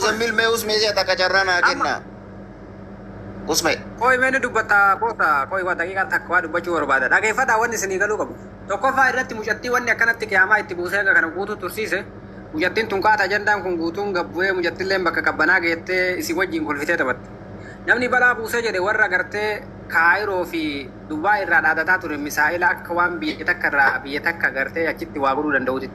مزمل ما اسمه زي تكجرنا كنا اسمه كوي من دبتا بوتا كوي ودقيقة تكوا دبتشو وربادا لكن فدا وني سنيقلو قبو توقفا إرتي مجتي وني كانت كياما اتبوسيغا كان قوتو ترسيسه مجتين تنقاتا جندان كن قوتون قبوه مجتين لين بكا كبنا جيتي اسي وجين كل فتاة تبت نمني بلا بوسه جدي ورا غرتي كايرو في دبي راداتا تور مسائل اكوان بيتكرا بيتكا غرتي اچتي واغرو دندوت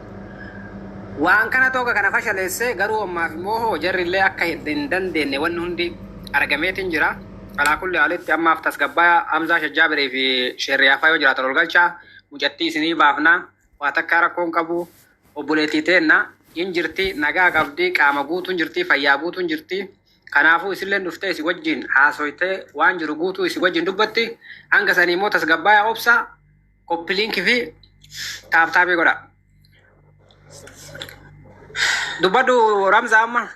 وان كان توكا كان فشلسه غرو ما في موهو جري لي اكاي دندن دين ون هندي ارغميتين جرا على كل حالت اما افتس غبا امزا شجابري في شريا فايو جرا ترولغلچا مجتي سني بافنا واتكارا كون كبو وبوليتيتنا انجرتي نغا غبدي قاما غوتون جرتي فيا غوتون جرتي كنافو اسلن دفتي سي وجين حاسويته وان جرغوتو سي وجين دبتي انغا سني موتس غبا اوبسا كوبلينك في تاب تابي غدا دبدو رمزام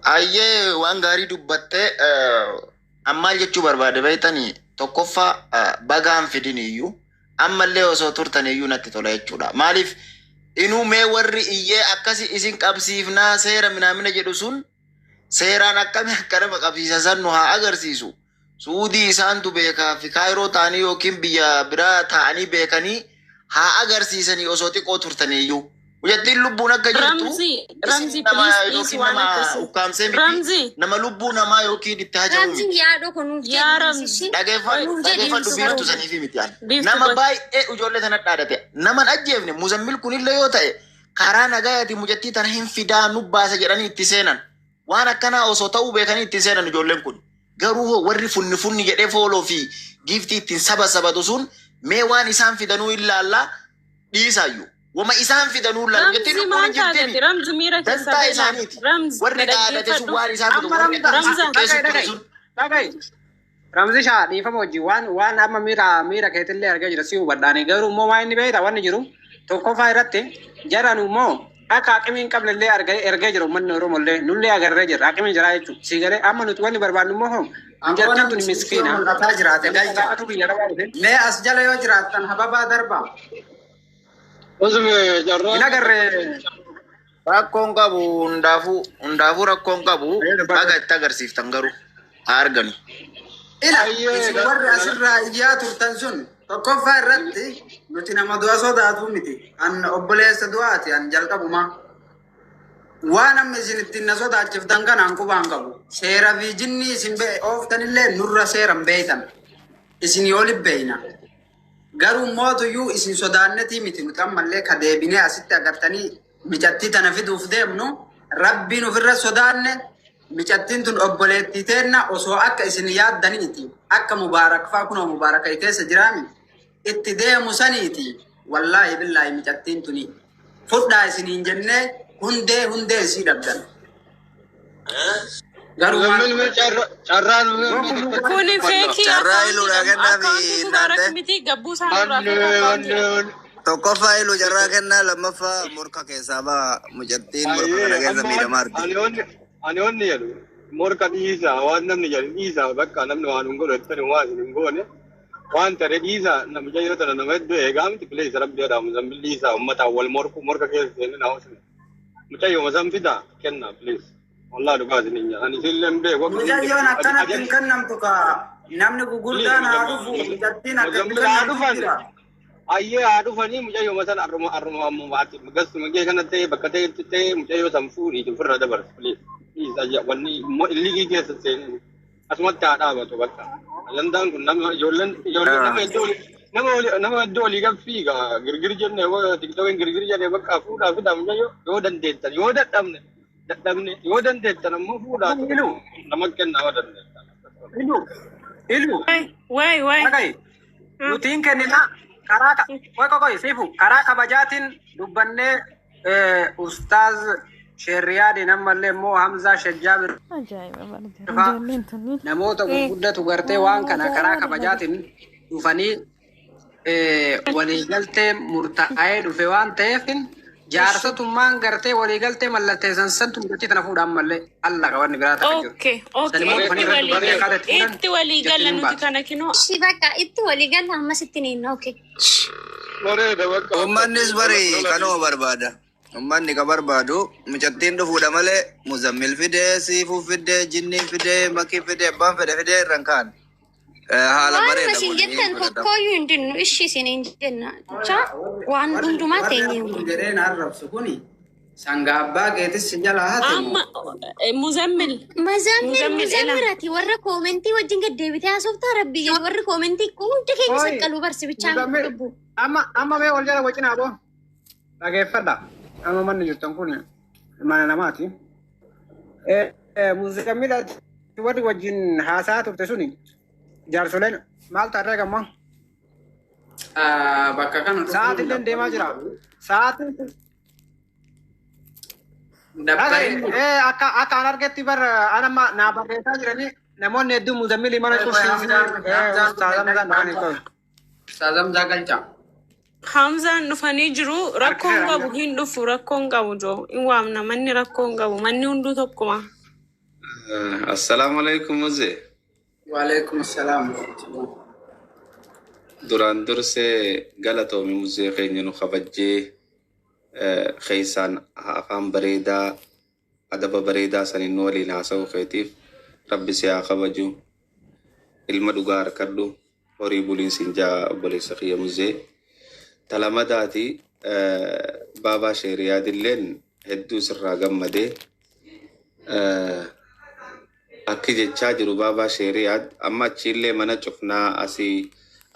ايه وان غاري دبته اما جچو برباده بيتني توكفا باغام فيدينيو اما ليو سو تورتنيو نتي تولا يچودا مالف انو مي وري ايه اكاسي اسين قبسيفنا سير منامنا جدوسون seeraan akkami akkana maqabsiisan nu haa agarsiisu suudii isaantu beekaa fi kaayiroo ta'anii yookiin biyya biraa ta'anii beekanii haa agarsiisanii osoo xiqqoo turtaniiyyuu Ujattiin lubbuun akka jirtu Ramzi please waan akkasii ukkaamsee miti nama lubbuu namaa yookiin itti hajamu Ramzi yaadoo kun yaa Ramzi dhageeffadhu biirtu sanii fi miti nama baay'ee ijoollee sana dhaadate nama ajjeefne Muzammil kunillee yoo ta'e karaa nagayaati mujattii tana hin fidaa nubbaasa jedhanii itti seenan waan akkana osoo ta'uu beekanii itti seenan ijoolleen kun garuu warri funni jedhee fooloo fi giiftii ittiin sabatu sun mee waan isaan fidanuu ilaalla dhiisaayyuu وما إسان في دنور لنا جتين نقول جتين رمز ميرا دستا إسانيتي ورد عادة سوار إسان في دنور رمزي شادي فموجي وان أما ميرا كهت اللي أرجع جرسيو بداني غيرو مو ما إني بيتا وان جرو توكو فايرتة جرانو مو أكا كمين قبل اللي أرجع جرو من نورو مولي نولي أجر رجر أكمل جراي تو سيجارة أما نتواني بربانو مو هم جتين توني مسكينة تاجرات لا أسجل يوجرات تنهبا دربا Ina garre rakkoon qabu hundaafu rakkoon qabu baga itti agarsiiftan garuu arganu. Ila warri asirraa ijaa turtan sun tokkoffaa irratti nuti nama du'a sodaatu miti. An obboleessa du'aati an jalqabuma. Waan amma isin ittiin na sodaachiftan kanaan qubaan qabu. Seera fi jinni isin ooftanillee nurra seeran beeytan. Isin yoolif beeyna. Garuu mootuyyuu isin sodaannetii miti nuti ammallee ka deebinee asitti agartanii micattii tana fiduuf deemnu rabbiin ofirra sodaanne micattiin tun obboleettii teenna osoo akka isin yaaddaniiti akka mubaarakfaa kunoo mubaaraka keessa jiraami itti deemu saniiti wallaahi billaahi micattiin tuni fudhaa isiniin jennee hundee isii dhabdan. Kuni feki Carrailu raganna fi nante Tokko failu jarra kenna lamaffa murka keessa ba mujattiin murka kana keessa miidhamarti. Ani onni jedhu murka dhiisa waan namni jedhu dhiisa bakka namni waan hin godhatani waan hin goone waan ta'e dhiisa namicha yeroo tana nama hedduu eegaa miti bilee isa rabbi jedhamu zambil dhiisa ummata wal murka keessa seenin hawaasni. Mucayyoo masaan fida kenna bilees. والله دقاز نينجا أنا سلم بيه وقت مجايونا كانت تنكنم تكا نمني قولدان عارفو مجدين أكبر أيه عارفني مجايو مثلا أرمو مباتي مقص مجاي كانت تي بكتي تي مجايو سامفوري تفرر دبر بليز بليز أجا وني اللي جي سين أسمع تعال أبغى تبكى لندن كنا nama doli kan figa girgirjen ne wa tiktoken girgirjen ne baka fuda fuda mun yo dan denta yo dadamne yo dan denta na mu fuda namakkan na wadan ilu way okay nutiin kennina karaka koy sifu karaka bajatin dubbanne ustaz Sheriyaadi namallee immoo Hamza Shajjaabir namoota guddatu gartee waan kana karaa kabajaatiin dhufanii waliigaltee murtaa'ee dhufe waan ta'eef jaarsotummaan gartee waliigaltee mallatteessan santu murtii tana fuudhaan mallee alla qabanni biraa ta'e jiru. Itti waliigalla nuti kana kinoo. Bakka itti waliigalla ammas itti niinna okay. Uummannis bari kanuma barbaada. ummanni ka barbaadu mucattiin dhufuudha malee Muzammil fidee Siifuu fidee Jinnii fidee Makii fidee abbaan fidee irraan kaan haala bareeda Masin jettan tokkoyyuu hin dinnu ishii isiniin jenna jecha waan hundumaa teenyee jedheen arrabsu kuni sanga abbaa keetis jala haati amma Muzammil Muzammirati warra koomentii wajjin gad deebitee haasoftaa rabbii warri koomentii hundi keenya saqqaluu barsi bichaan dubbu amma mee wal jala wacina aboo dhageeffadha amma manni jirtan kun mana namaati Muzammilati warri wajjin haasaa turte suni jaarsoleen maal taatee gamma bakka kan sa'aatillee deemaa jira sa'aatiin akka an argetti bar anama naa barreessaa jiranii namoonni hedduu Muzammilii mana saazamzaa galcha Hamzaan dhufanii jiru rakkoon qabu hin dhufu rakkoon qabu joo in waamna manni rakkoon qabu manni hunduu tokkuma. Assalamu alaikum Muze. Waalaikum assalam. Duraan dursee galatoomi Muze keenya nu kabajjee keeysaan afaan bareedaa adaba bareedaa saniin nu waliin haasa'uu keetiif rabbi si haa kabaju ilma dhugaa harkadhu horii buliinsiin jaa obboleessa kiyya Muze talamadaati baabaa sheeriyaadilleen hedduu sirraa gammadee akki jechaa jiru baabaa sheeriyaad amma achiillee mana cufnaa asii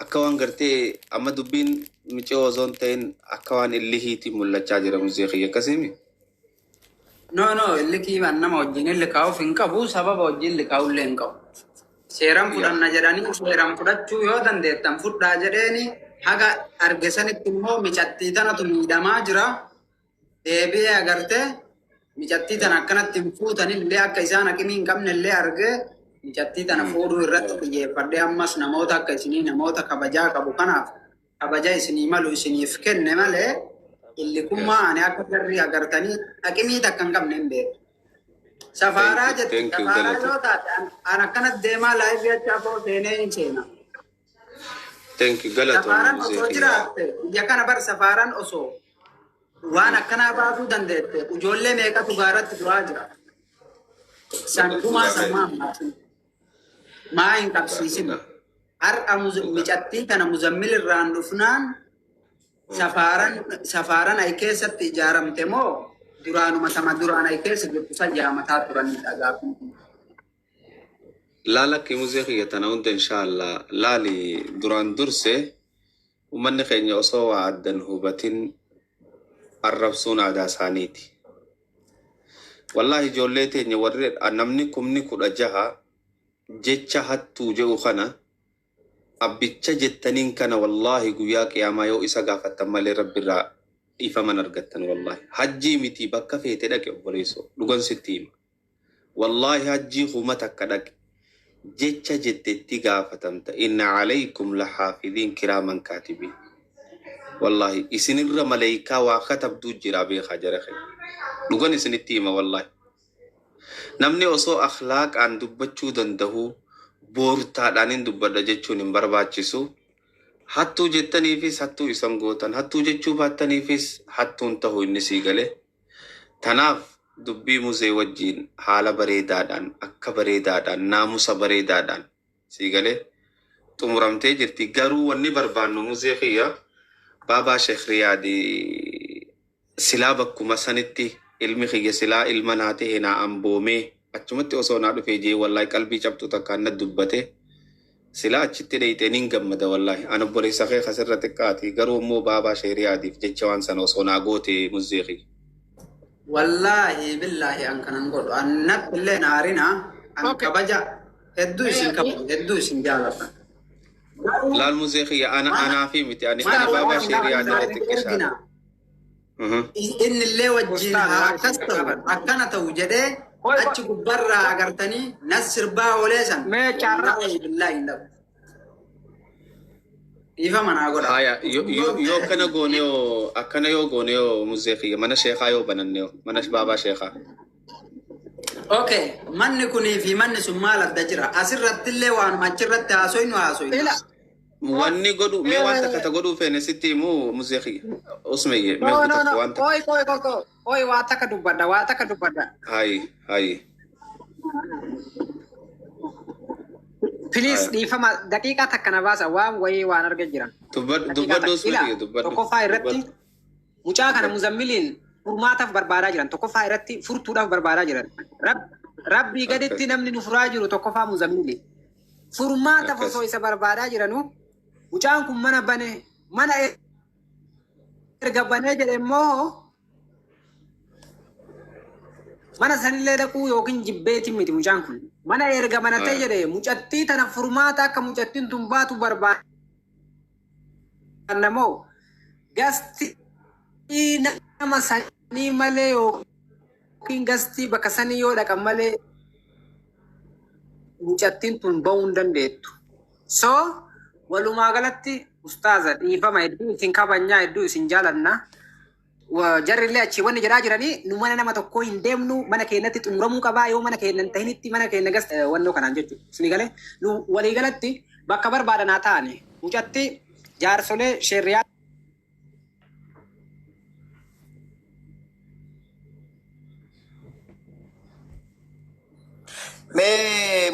akka waan gartee amma dubbiin micee osoon ta'in akka waan illihiitiin mul'achaa jira Muze kiyya akkasimi. No, illi kiibaan nama wajjin illi kaa'uuf hin qabu sababa wajjin illi kaa'ullee hin qabu. Seeran fudhanna jedhanii seeran fudhachuu yoo dandeettan fudhaa jedheeni haga argesanitti immoo micattii tanatu miidhamaa jira. Deebi'ee agartee micattii tana akkanatti hin fuutanillee akka isaan haqimii hin qabnellee argee micattii tana fuudhuu irratti xiyyeeffadhee ammas namoota akka isinii namoota kabajaa qabu kanaaf kabaja isinii malu isiniif kenne malee illi kummaa ani akka garrii agartanii haqimii takka hin qabne hin beeku. Safaaraa jetti safaaraa yoo taate an akkanatti deemaa laayivii achaa foo seenee hin seena. Safaaraan osoo jiraatte biyya kana bar safaaraan osoo waan akkanaa baasuu dandeette ijoollee meeqatu gaaratti du'aa jira. Sankumaa sammaa maatiin maa hin qabsiisin. Har'a micattii kana Muzammil irraan dhufnaan safaaraan ay keessatti ijaaramte moo duraanuma sama duraan ay keessa jirtu sajjaamataa turanidha gaafii. Laalakki Muze kiyya tana hunda inshaallah laali duraan durse ummanni keenya osoo waa addan hubatin arrabsuun aadaa isaaniiti. Wallahi ijoollee teenya warri namni 16 jecha hattuu jedhu kana abbicha jettaniin kana wallahi guyyaa qiyaamaa yoo isa gaafattan malee rabbiirraa ifaman argattan wallahi. Hajjii miti bakka feete dhaqe obboleessoo dhugan sitti hima. Wallahi hajjii humata akka dhaqe jecha jettetti gaafatamta inna alaykum lahaafidhiin kiraaman kaatibiin. Wallahi isinirra malaayikaa waa katabduu jira beekaa jara keenya. Dhugan isinitti hima wallahi. Namni osoo akhlaaqaan dubbachuu danda'u boortaadhaan hin dubbadha jechuun hin barbaachisu. Hattuu jettaniifis hattuu isan gootan. Hattuu jechuu baattaniifis hattuun ta'uu inni sii gale. Tanaaf dubbii Muze wajjiin haala bareedaadhaan akka bareedaadhaan naamusa bareedaadhaan sii gale xumuramtee jirti. Garuu wanni barbaannu Muze kiyya baabaa Sheekh Riyaadi silaa bakkuma sanitti ilmi kiyya silaa ilma naate heenaa amboomee achumatti osoo naa dhufee jee wallahi qalbii cabtu takkaan na dubbate silaa achitti dheeyteen hin gammada wallahi an obboleessa kee kasirra xiqqaati garuu immoo baabaa Sheekh Riyaadiif jecha waan sana osoo naa goote Muze kiyya. Wallahi billahi an kanan godhu annat illee naarina an kabaja hedduu isin qabu hedduu isin jaalatan. Laal Muze kiyya anaa fi miti ani baabaa Sheekh Riyaadi xiqqishaa. Inni illee wajjin akkas ta'u akkana ta'u jedhee achi gubbarraa agartanii nas sirbaa oolee san billahi hin dhabu. Ifa manaa godha. Haya yoo kana gooneo akkana yoo gooneo Muze kiyya mana sheekhaa yoo bananneo mana baabaa sheekhaa. Okay, manni kunii fi manni sun maal adda jira? Asirratti illee waanuma achirratti haasoynu haasoyna. Wanni godhu mee wanta kata godhu feene sitti mu muziqi usmeye mee No, no, kata no. wanta Oi, wata ka dubada. hay Please, difama daqiiqaa takka na baasa waan wayii waan arga jiran. dubbadhu usmeye dubbadhu Tokkoffaa irratti mucaa kana muzammiliin furmaataaf barbaadaa jiran. Tokkoffaa irratti furtuudhaaf barbaadaa jiran. Rabbii gaditti namni nu furaa jiru tokkoffaa muzammili. Furmaataaf osoo isa barbaadaa jiranu mucaan kun mana erga banee jedhe immoo mana sanillee dhaquu yookiin jibbeetiin miti mucaan kun. Mana erga banatee jedhe mucattii tana furmaata akka mucattiin tun baatu barbaada namoo gasti nama sanii malee yookiin gasti bakka sanii yoo dhaqan malee mucattiin tun ba'uu hin dandeettu. So walumaa galatti ustaaza dhiifama hedduu isin kabajnaa hedduu isin jaalanna. Jarrillee achi wanni jedhaa jiranii nu mana nama tokkoo hin deemnu mana keenyatti xumuramuu qabaa yoo mana keenya hin tahinitti mana keenya gas wannoo kanaan jechuudha. Isin galee nu walii galatti bakka barbaadan haa ta'ani mucatti jaarsolee sheerriyaa. Mee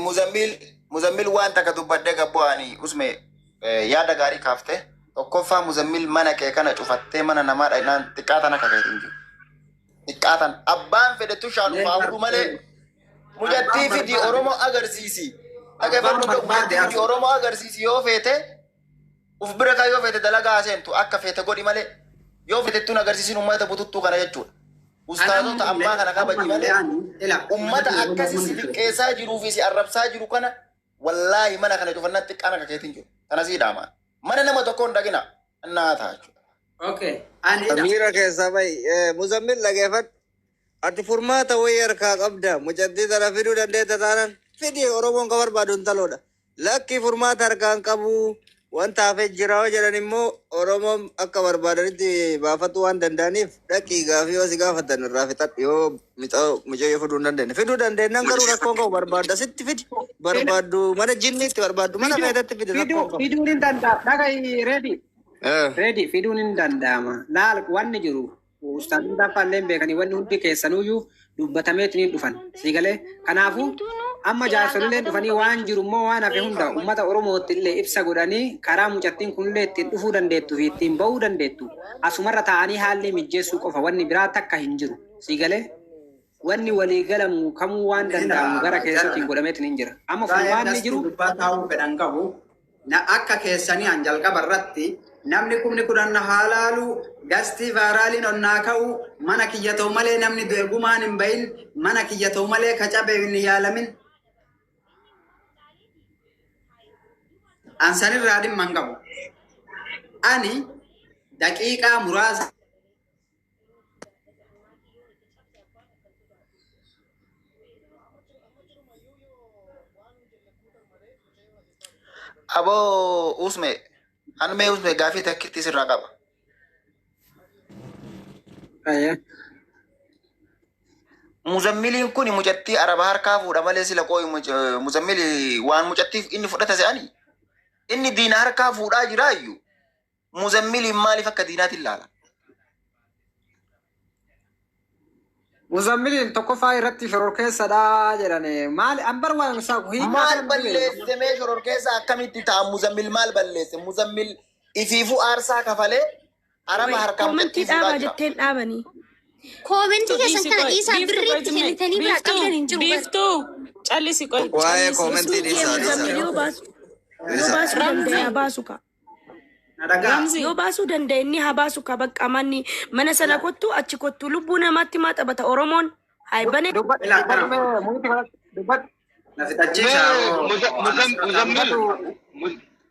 Muzammil waan takka dubbadde gabbu'anii usme yaada gaarii kaafte tokkoffaa Muzammil mana kee kana cufattee mana namaa dhaynaan xiqqaatan akka keetiin jiru. Xiqqaatan abbaan fedhetu shaalu faamuru malee mucattii fidi Oromoo agarsiisi. Dhaggeeffannu mucattii fidi Oromoo agarsiisi yoo feete uf bira kan yoo feete dalagaa seentu akka feete godhi malee yoo feetettuun agarsiisin uummata bututtuu kana jechuudha. Ustaazota ammaa kana kabaji malee ummata akkasii si liqqeessaa jiruu fi si arrabsaa jiru kana wallaahi mana kana cufannaa xiqqaan akka keetiin jiru. Kana sii dhaamaan. Mana nama tokkoon dhaqina annaa ta'a jechuudha. Okay. Amira keessa bai Muzammil dhageeffadhu. Ati furmaata wayii harkaa qabda. Mucattii tana fiduu dandeetta taanaan fidi Oromoon ka barbaadu hin taloodha. Lakki furmaata harkaan qabu wanta hafee jira yoo jedhan immoo Oromoon akka barbaadanitti baafatu waan danda'aniif dhaqii gaafii yoo si gaafatan irraa fixadhu yoo mucayyoo fiduu hin dandeenye. Fiduu dandeenyaan garuu rakkoon qabu barbaadda sitti fidi. Barbaaddu mana jinniitti barbaaddu mana feetatti fidi rakkoon qabu. Fiduun hin danda'amu. Dhaga'i reedi. Reedi fiduun hin danda'ama. Laal wanni jiru ustaadonni dhaafaallee beekanii wanni hundi keessanuyyuu dubbatameetiin dhufan. Siigalee kanaafuu amma jaarsolillee dhufanii waan jiru immoo waan hafe hunda uummata Oromootti illee ibsa godhanii karaa mucattiin kunillee ittiin dhufuu dandeettuu fi ittiin ba'uu dandeettu. Asumarra taa'anii haalli mijjeessuu qofa wanni biraa takka hin jiru. Siigalee wanni walii galamu kamuu waan danda'amu gara keessatti godhameetiin hin jira. Amma furmaanni jiru. Taa'uu fedhan qabu. Akka keessanii an jalqaba irratti namni kumni kudhan haalaalu gastii vaaraaliin onnaa ka'u mana kiyya ta'u malee namni deegumaan hin bahin mana kiyya ta'u malee kacabe hin yaalamin. Ansanirraa dhimma hin qabu. Ani daqiiqaa muraasa. Aboo usme anumee usme gaafii takkitti sirraa qaba. Muzammiliin kun mucattii araba harkaa fuudha malee sila qooyi Muzammili waan mucattiif inni fudhata se'anii inni diina harkaa fuudhaa jiraayyuu Muzammiliin maaliif akka diinaatti ilaala? Muzammiliin tokkoffaa irratti shororkeessadha jedhane maal ambar waan isaa maal balleesse mee shororkeessa akkamitti ta'a Muzammil maal balleesse Muzammil ifiifuu aarsaa kafalee araba harkaa Komentii dhaabaa jetteen dhaabanii. Komentii keessan kana dhiisaa birriitti kennitanii biraa qabdan hin jiru. Biiftuu callisi qoy. Waa'ee komentii dhiisaa. Yoo baasuu danda'e haa baasu ka. Yoo baasuu danda'e inni haa baasu ka bakka manni mana sana kottu achi kottu lubbuu namaatti maa taphata Oromoon haibane.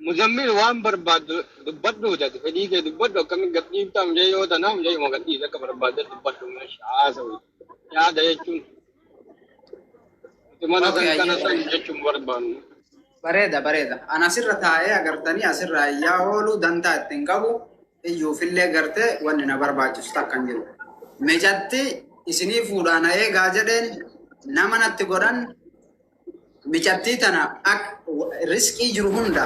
Muzammil waan barbaadu dubbadhu jate fedhii kee dubbadhu akkamiin gadhiiftaa mucayyoo tanaa mucayyoo gadhiis akka barbaadde dubbadhu haasa'u yaada jechuun mana san kana san jechuun barbaannu. Bareeda. An asirra taa'ee agartanii asirraa iyyaa ooluu dantaa ittiin qabu iyyuufillee gartee wanni na barbaachisu takka hin jiru. Mijatti isinii fuudhaan eegaa jedheen nama natti godhan mijattii tana riskii jiru hunda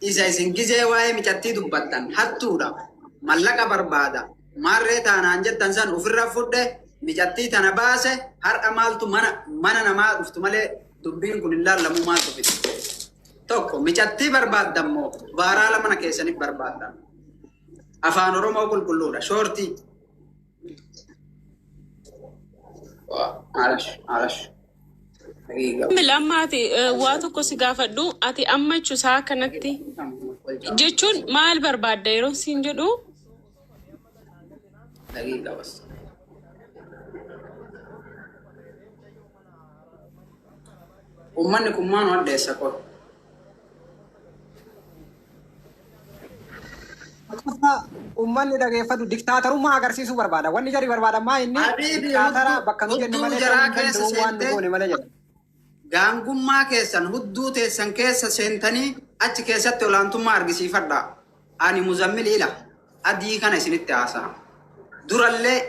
isa isin gizee waa'ee micattii dubbattan hattuudha mallaqa barbaada maarree taanaan jettan san ofirra fudhe micattii tana baase har'a maaltu mana namaa dhuftu malee dubbiin kun hin laallamu maaltu fide tokko micattii barbaadammoo baaraa lamana keessaniif barbaadam afaan oromoo qulqulluudha shoortii alash Milamma ati waa tokko si gaafadhu ati amma chusaa kanatti jechuun maal barbaadda yeroo siin jedhu ummanni kun maanu addeessa qor ummanni dhageeffatu diktaatarummaa agarsiisuu barbaada. Wanni jari barbaada maa inni diktaatara bakka nu jenne malee waan nu goone malee jedha. Gaangummaa keessan hudduu teessan keessa seentanii achi keessatti olaantummaa argisiifadha. Ani Muzammil adii kana isinitti haasa'a. Durallee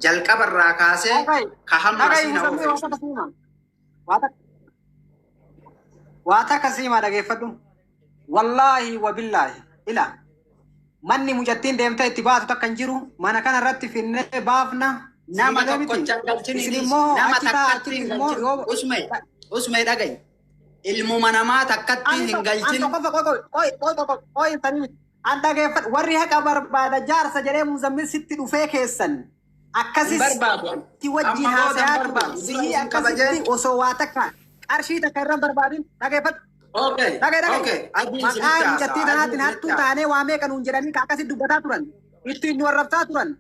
jalqabarraa kaasee ka hamma asiin waa takka siimaa dhageeffadhu. Wallaahi wa billaahi ila manni mucattiin deemtee itti baatu takka hin jiru mana kana irratti finnee baafna. Nama tokkocha galchini nama takkatti hin galchini. Usmee dhaga'i. Ilmuma namaa takkatti hin galchin. An dhageeffadhu warri haqa barbaada jaarsa jedhee Muzammil sitti dhufee keessan. Akkasis itti wajjin haasayaa ture. Biyyi akkasitti osoo waa takka qarshii takka irra barbaadin dhageeffadhu. Maqaa mucattii tanaatiin hattuu taanee waa meeqa nuun jedhanii akkasitti dubbataa turan. Ittiin nu warrabsaa turan.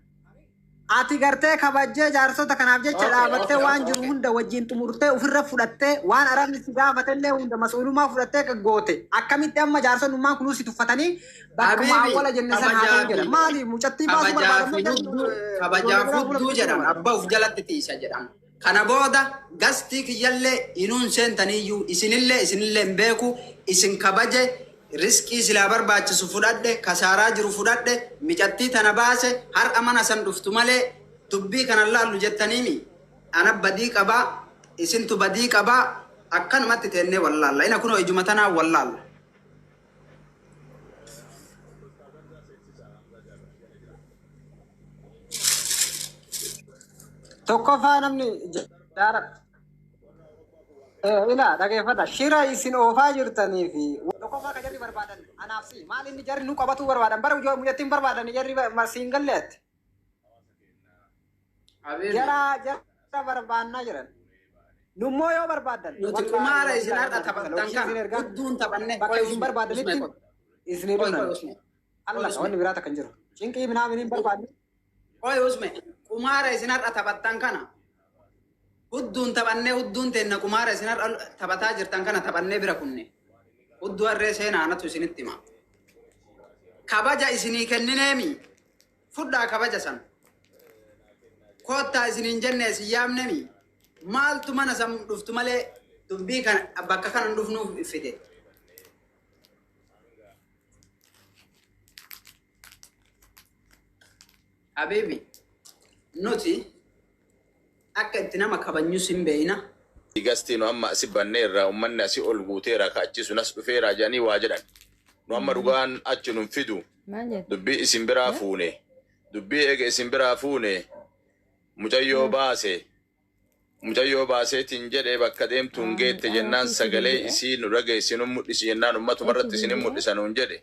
Ati gartee kabajjee jaarsota kanaaf jecha dhaabattee waan jiru hunda wajjin xumurtee ofirra fudhattee waan arabni si gaafatellee hunda mas'uulummaa fudhattee goote. Akkamitti amma jaarsonnummaan kunuu si tuffatanii bakkuma awwala jenne san haa ta'u jedha. Maali mucattii baasuu barbaadamu? Kabajaaf hudduu jedhan abbaa of jalatti tiisa jedhan. Kana booda gastii kiyyallee inuun seentaniyyuu isinillee hin beeku isin kabaje riskii silaa barbaachisu fudhadhe kasaaraa jiru fudhadhe micattii tana baase har'a mana san dhuftu malee dubbii kana laallu jettaniimi ana badii qabaa isintu badii qabaa akkanumatti teennee wallaalla ina kunoo ijuma tanaa wallaalla. Tokkoffaa namni jaara ila dhageeffadha shira isin oofaa jirtanii fi tokkoffaa ka jarri barbaadan anaaf si maal inni jarri nu qabatuu barbaadan bara mucattiin barbaadan jarri siin galleetti jara barbaannaa jiran nummoo yoo barbaadan nuti kumaara isin har'a taphattan kan hudduun taphanne bakka isin barbaadanitti isin hidhunan Allah wanni biraa takkan jiru cinqii minaaminiin barbaadne oy usme kumaara isin har'a taphattan kana hudduun taphannee hudduun teenna kumaara isin har'a taphataa jirtan kana taphannee bira kunne hudduu harree seenaa anatu isinitti hima kabaja isinii kennineemi fudhaa kabaja san koottaa isiniin jenne isin yaamnemi maaltu mana san dhuftu malee dubbii kana bakka kanan dhufnuuf fide habibi nuti akka itti nama kabanyus hin beeyna. Gastiin amma asi banneerra ummanni asi ol guuteera ka achi sunas dhufeera jedhanii waa jedhan. Nu amma dhugaan achi nun fidu dubbii isin biraa fuune dubbii eega isin biraa fuune mucayyoo baaseetiin jedhee bakka deemtuun geette jennaan sagalee isii nu dhageessinu mul'isi jennaan ummatumarratti isinin mul'isanuun jedhe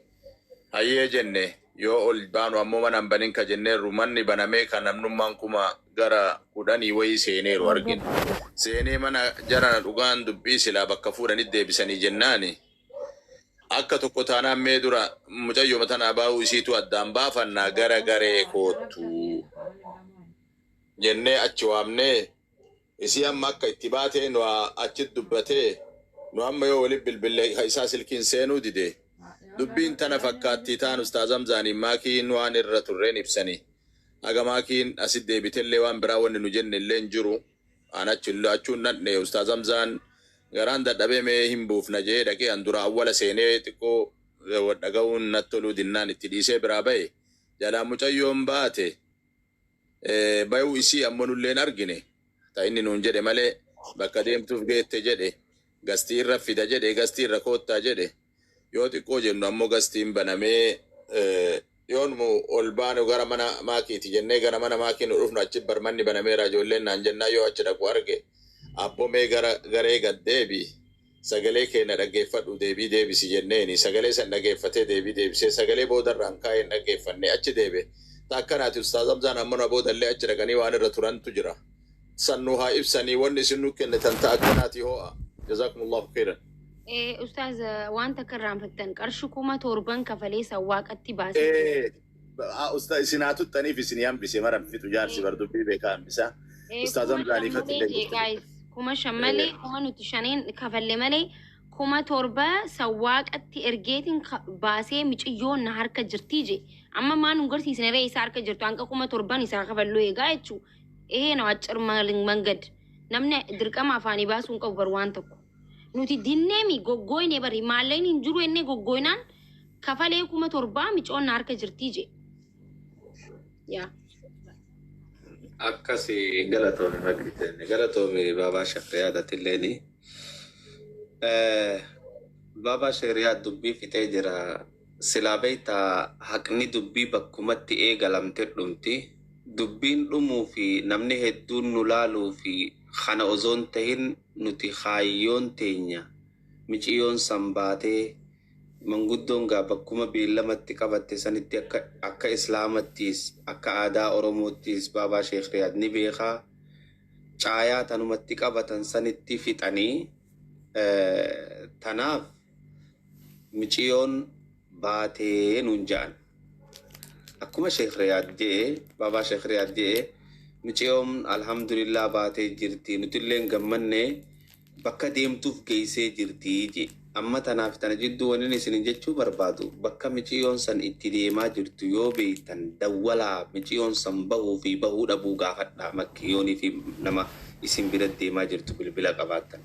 hayyee jenne yoo ol baanu ammoo mana hin banin ka jenneerru manni banamee kan namnummaan kuma gara 10 wayii seeneeru argina. Seenee mana jarana dhugaan dubbii silaa bakka fuudhanii deebisanii jennaani akka tokko taanaan mee dura mucayyoo matanaa baa'uu isiitu addaan baafannaa gara garee koottu jennee achi waamnee isii amma akka itti baatee nu achitti dubbatee nu amma yoo waliin bilbilee isaa silkiin seenuu dide dubbiin tana fakkaattii taan Ustaaz Hamzaaniin maakiin waan irra turreen ibsanii haga maakiin asit deebitellee waan biraa wanni nu jenne illee hin jiru achuun nadhe Ustaaz Hamzaan garaan dadhabee mee hin buufna jee dhaqee an dura awwala seenee xiqqoo dhaga'uun natti toluu dinnaan itti dhiisee biraa ba'e jalaa mucayyoon baate bayuu isii ammoo nulleen argine ta inni nuun jedhe malee bakka deemtuuf geette jedhe gastii irra fida jedhe gastii irra koottaa jedhe yoo xiqqoo jennu ammoo gastiin banamee yoon mu ol baanu gara mana maakiiti jennee gara mana maakiin dhufnu achi barmanni banameera ijoolleen naan jennaa yoo achi dhaqu arge abbomee garee gad deebi sagalee keenya dhaggeeffadhu deebisi jenneeni sagalee san dhaggeeffatee deebisee sagalee boodarraan kaa'een dhaggeeffannee achi deebe takkanaati ustaaz Hamzaan ammoo boodallee achi dhaqanii waan irra turantu jira sannu haa ibsanii wanni isin nu kennitan takkanaati hoo'a jazakumullahu khairan. Ustaaz wanta karraan fattan qarshi 7,000 kafalee sawwaaqatti baase. Ustaaz isin haa tuttaniif isin hambise maran fitu jaarsi bardubbii beekaa hambisa. Ustaaz Hamzaanii fatillee. 5,000 malee 5,000 kafalle malee 7,000 sawwaaqatti ergeetiin baasee miciyyoon na harka jirtii je. Amma maan ungarsiisne ree isa harka jirtu hanqa 7,000 isaa kafalluu eegaa jechuu. Na waccir mangad. Namni dirqama afaanii baasuun qabu bar waan tokko. Nuti dinneemi goggoyne bari maalleen hin jiru enne goggoynaan kafalee 7,000 micoon na harka jirtii je. Yaa. Akkasi galatoome magritenne galatoome Baabaa Shahriyaadatiilleeni. Baabaa Shahriyaad dubbii fixee jira. Silaa beektaa haqni dubbii bakkumatti eegalamte dhumti. Dubbiin dhumuu fi namni hedduun nu laaluu fi kana ozoon tahin nuti haayyoon teenya miciyyoon sanbaatee manguddoon gaa bakkuma beellamatti qabatte sanitti akka islaamattiis akka aadaa oromoottiis Baabaa Shahriyaad ni beekaa caayaa tanumatti qabatan sanitti fixanii tanaaf miciyyoon baatee nuun ja'an. Akkuma Shahriyaad jee Baabaa Shahriyaad jee miciyyoon alhamdulillah baatee jirti nutilleen gammannee bakka deemtuuf geessee jirti je. Amma tanaaf tana jidduu waniin isin jechuu barbaadu bakka miciyyoon san itti deemaa jirtu yoo beektan dawwalaa miciyyoon san bahuu fi bahuu dhabuu gaafadhaa makkiyoonii fi nama isin bira deemaa jirtu bilbila qabaattan.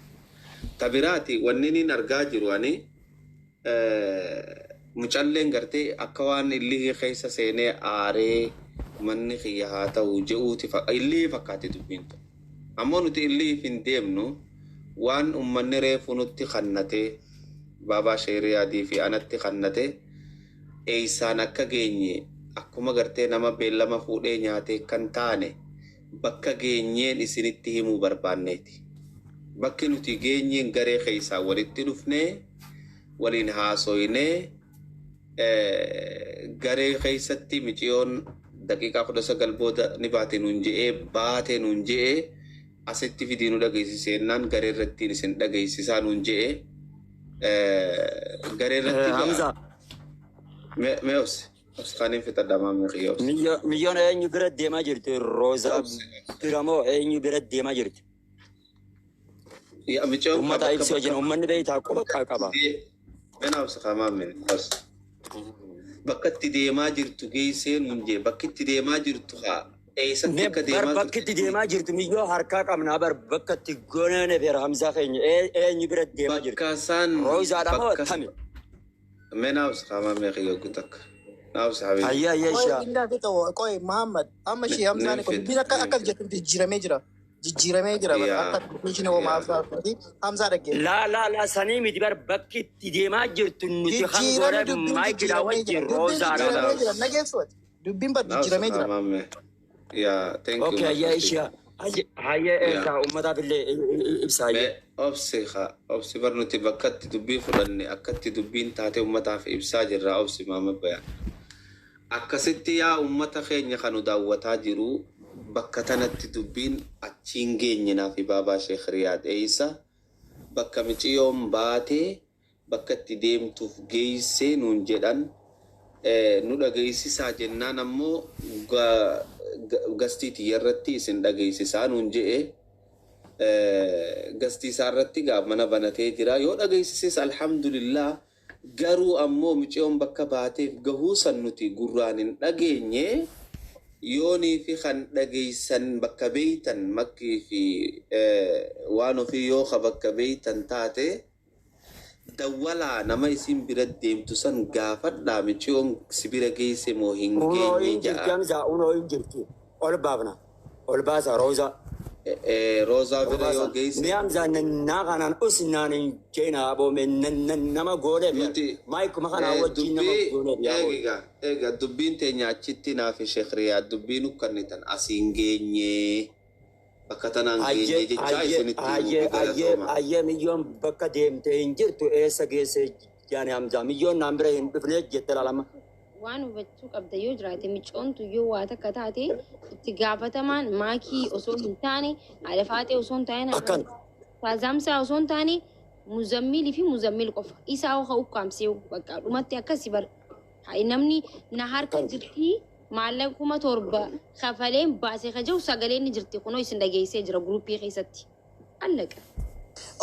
Tabiraati wanniin argaa jiru ani mucalleen gartee akka waan illee keessa seenee aaree manni xiyya haa ta'u je'uuti illee fakkaate dubbiin ta'u. Ammoo nuti illee hin deemnu waan ummanni reefu nutti kannatee Baabaa Shahriyaadii fi anatti kannatee eeysaan akka geenye akkuma gartee nama beellama fuudhee nyaatee kan taane bakka geenyeen isinitti himuu barbaanneeti. Bakki nuti geenyeen garee keessaa walitti dhufnee waliin haasoynee garee keessatti miciyyoon daqiiqaa 19 booda ni baate nuun je'ee asitti fidii nu dhageessiseenaan garee irratti isin dhageessisaa nuun je'ee garee irratti Hamza mee'os kaaniin fixadhamaa meeqiyyoos milyoon eenyu bira deemaa jirti Rooza biramoo eenyu bira deemaa jirti ummata ibsi wajjin ummanni beeytaa qaba menaaf sakamaa meeqos bakka itti deemaa jirtu geessee nuun jee bakki itti deemaa jirtu haa eessatti akka deemaa jirtu bakki itti deemaa jirtu miyyoo harkaa qabnaa bakka itti goonee beera Hamzaa keenya eenyu bira deemaa jirtu bakka isaan Roozaadha moo tami menaaf sakamaa meeqiyyo gutakka naaf sahabii ayyaa ishaa qoy Muhammad amma shi Hamzaan kun bira akka jettu jijjiiramee jira akka kushine oo maafaati Hamzaa dhagge la sanii miti bakki itti deemaa jirtu nuti hangoora maayikidhaa wajjin Roozaadha nageessuuti dubbiin bar jijjiiramee jira yaa thank you okay ayyaa ishaa hayya eegaa ummataaf illee ibsaa obsi bar nuti bakkatti dubbii fudhanne akkatti dubbiin taate ummataaf ibsaa jirra obsi maama bayaan akkasitti yaa ummata keenya kanu daawwataa jiru bakka tanatti dubbiin achiin geenyinaa fi Baabaa Shahriyaad eeysa bakka miciyyoon baatee bakka itti deemtuuf geessee nuun jedhan nu dhageessisaa jennaan ammoo gastiitii irratti isin dhageessisaa nuun je'e gastiisaa irratti gaaf mana banatee jira yoo dhageessises alhamdulillah garuu ammoo miciyyoon bakka baateef gahuu san nuti gurraan hin dhageenye yoonii fi kan dhageessan bakka beeytan makkii fi waan ofii yoo ka bakka beeytan taate dawwalaa nama isin bira deemtu san gaafadhaa miciyyoon si bira geesse moo hin geenye ja'a. Unoo hin jirti ol baafna ol baasa Rooza روزا فيديو جيس ميام زان ناغانا أسنان جينا أبو من نما غوري مايكو مخانا وجي نما غوري إيجا دبين تنيا تشتنا في شخريا دبينو كنتن أسينجيني بكتنا نجيني جاي سنتي أيه مليون بكديم تنجر تو إيسا جيس يعني أمزا مليون نمبرين بفنيت جتلا لما waan hubachuu qabda yoo jiraate micoontu yoo waa takka taate itti gaafatamaan maakii osoo hin taane haadha faatee osoo hin taane taazamsaa osoo hin taane muzammilii fi muzammil qofa isaa ho'a ukkaamsee bakka dhumatti akkasi bar hayi namni na harka jirtii maallaqa 7,000 kafaleen baasee kajau sagaleen ni jirti kunoo isin dhageessee jira guruupii keessatti allaqa.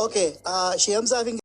Okay, Shiyamsa